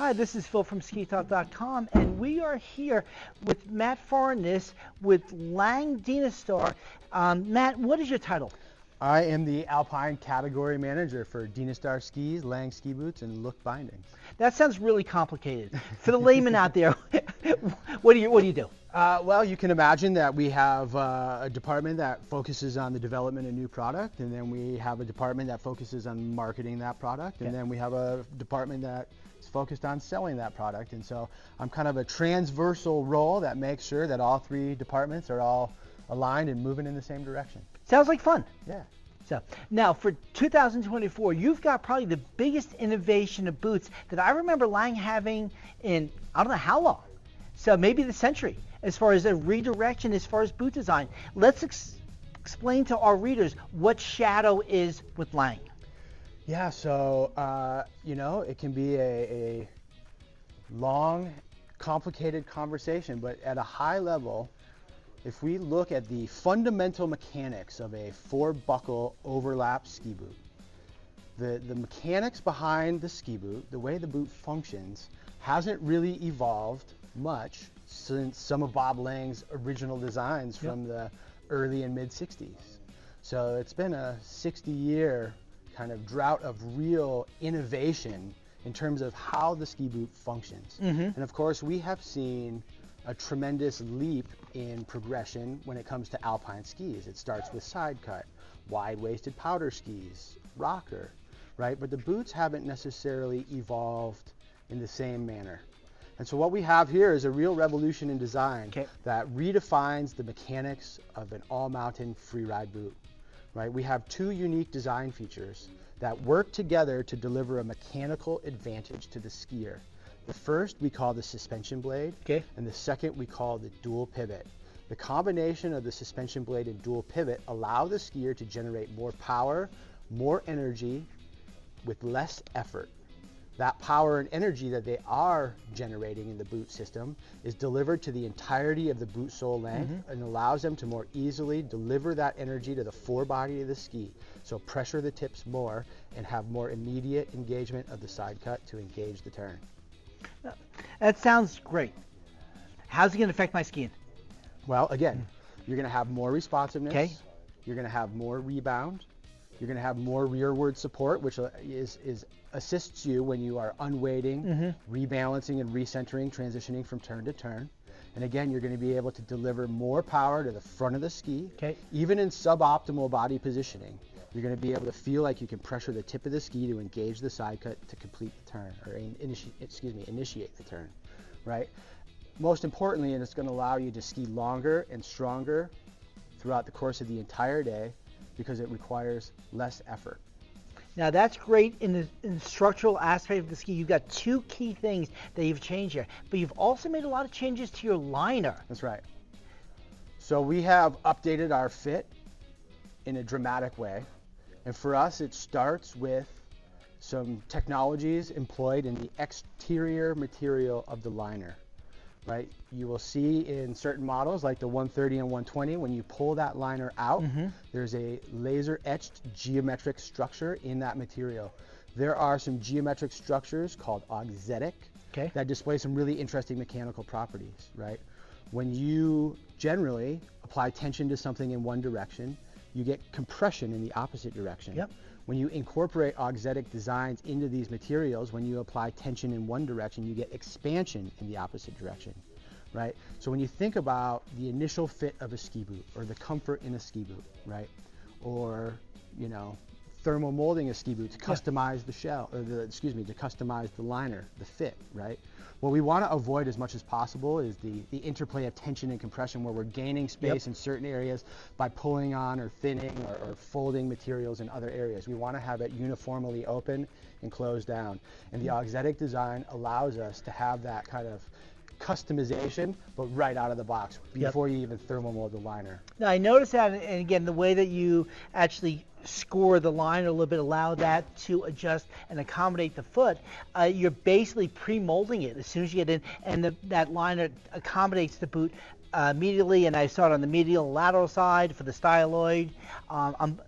Hi, this is Phil from SkiTalk.com, and we are here with Matt Farness with Lange Shadow Boot. Matt, what is your title? I am the Alpine Category Manager for Dynastar skis, Lange ski boots, and Look bindings. That sounds really complicated. For the layman out there, what do you do? Well, you can imagine that we have a department that focuses on the development of new product, and then we have a department that focuses on marketing that product, and then we have a department that is focused on selling that product. And so I'm kind of a transversal role that makes sure that all three departments are all aligned and moving in the same direction. Sounds like fun. Yeah. So now for 2024, you've got probably the biggest innovation of boots that I remember Lange having in I don't know how long. So maybe the century, as far as a redirection, as far as boot design. Let's explain to our readers what Shadow is with Lange. Yeah, so it can be a long, complicated conversation, but at a high level, if we look at the fundamental mechanics of a 4-buckle overlap ski boot, the mechanics behind the ski boot, the way the boot functions, hasn't really evolved much since some of Bob Lange's original designs from the early and mid 60s. So it's been a 60-year kind of drought of real innovation in terms of how the ski boot functions. And of course, we have seen a tremendous leap in progression when it comes to alpine skis. It starts with side cut, wide-waisted powder skis, rocker, right? But the boots haven't necessarily evolved in the same manner. And so what we have here is a real revolution in design that redefines the mechanics of an all-mountain freeride boot, right? We have two unique design features that work together to deliver a mechanical advantage to the skier. The first we call the suspension blade, and the second we call the dual pivot. The combination of the suspension blade and dual pivot allow the skier to generate more power, more energy with less effort. That power and energy that they are generating in the boot system is delivered to the entirety of the boot sole length and allows them to more easily deliver that energy to the forebody of the ski. So pressure the tips more and have more immediate engagement of the side cut to engage the turn. That sounds great. How's it going to affect my skiing? Well, again, you're going to have more responsiveness. You're going to have more rebound. You're going to have more rearward support, which assists you when you are unweighting, rebalancing and recentering, transitioning from turn to turn. And again, you're going to be able to deliver more power to the front of the ski, even in suboptimal body positioning. You're going to be able to feel like you can pressure the tip of the ski to engage the side cut to complete the turn, or initiate the turn, right? Most importantly, and it's going to allow you to ski longer and stronger throughout the course of the entire day because it requires less effort. Now that's great in the structural aspect of the ski. You've got two key things that you've changed here, but you've also made a lot of changes to your liner. That's right. So we have updated our fit in a dramatic way. And for us, it starts with some technologies employed in the exterior material of the liner, right? You will see in certain models like the 130 and 120, when you pull that liner out, there's a laser etched geometric structure in that material. There are some geometric structures called auxetic that display some really interesting mechanical properties, right? When you generally apply tension to something in one direction, you get compression in the opposite direction. When you incorporate auxetic designs into these materials, when you apply tension in one direction, you get expansion in the opposite direction, right? So when you think about the initial fit of a ski boot, or the comfort in a ski boot, right? Or, thermal molding a ski boot to customize the shell, or to customize the liner, the fit, right? What we want to avoid as much as possible is the interplay of tension and compression, where we're gaining space in certain areas by pulling on or thinning or folding materials in other areas. We want to have it uniformly open and closed down. And the auxetic design allows us to have that kind of customization, but right out of the box before you even thermal mold the liner. Now I noticed that, and again, the way that you actually score the liner a little bit, allow that to adjust and accommodate the foot. You're basically pre-molding it as soon as you get in, and that liner accommodates the boot medially, and I saw it on the medial lateral side for the styloid,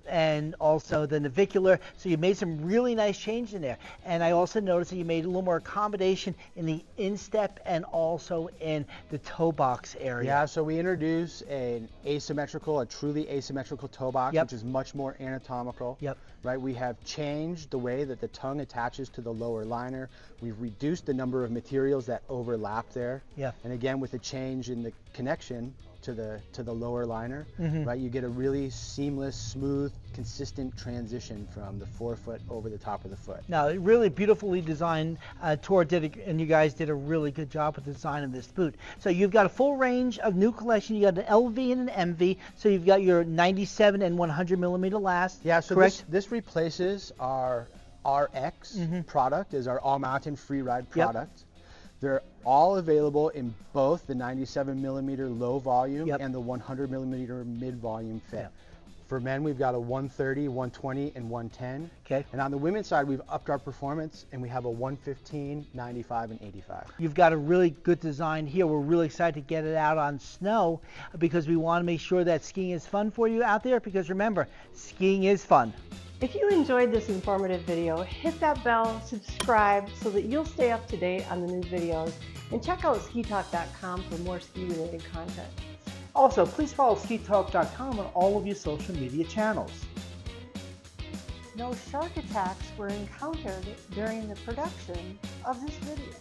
and also the navicular. So you made some really nice change in there. And I also noticed that you made a little more accommodation in the instep and also in the toe box area. Yeah, so we introduced a truly asymmetrical toe box, Yep. which is much more anatomical. Yep. Right, we have changed the way that the tongue attaches to the lower liner. We've reduced the number of materials that overlap there. Yeah. And again, with the change in the connection to the lower liner, right, you get a really seamless, smooth, consistent transition from the forefoot over the top of the foot. Now, really beautifully designed. Tor and you guys did a really good job with the design of this boot. So you've got a full range of new collection. You got an LV and an MV. So you've got your 97 and 100 millimeter last. Yeah. So correct? This replaces our RX product, is our all mountain free ride product. They're all available in both the 97 millimeter low volume and the 100 millimeter mid volume fit. Yep. For men, we've got a 130, 120, and 110. Okay. And on the women's side, we've upped our performance, and we have a 115, 95, and 85. You've got a really good design here. We're really excited to get it out on snow because we want to make sure that skiing is fun for you out there, because remember, skiing is fun. If you enjoyed this informative video, hit that bell, subscribe so that you'll stay up to date on the new videos, and check out SkiTalk.com for more ski-related content. Also, please follow SkiTalk.com on all of your social media channels. No shark attacks were encountered during the production of this video.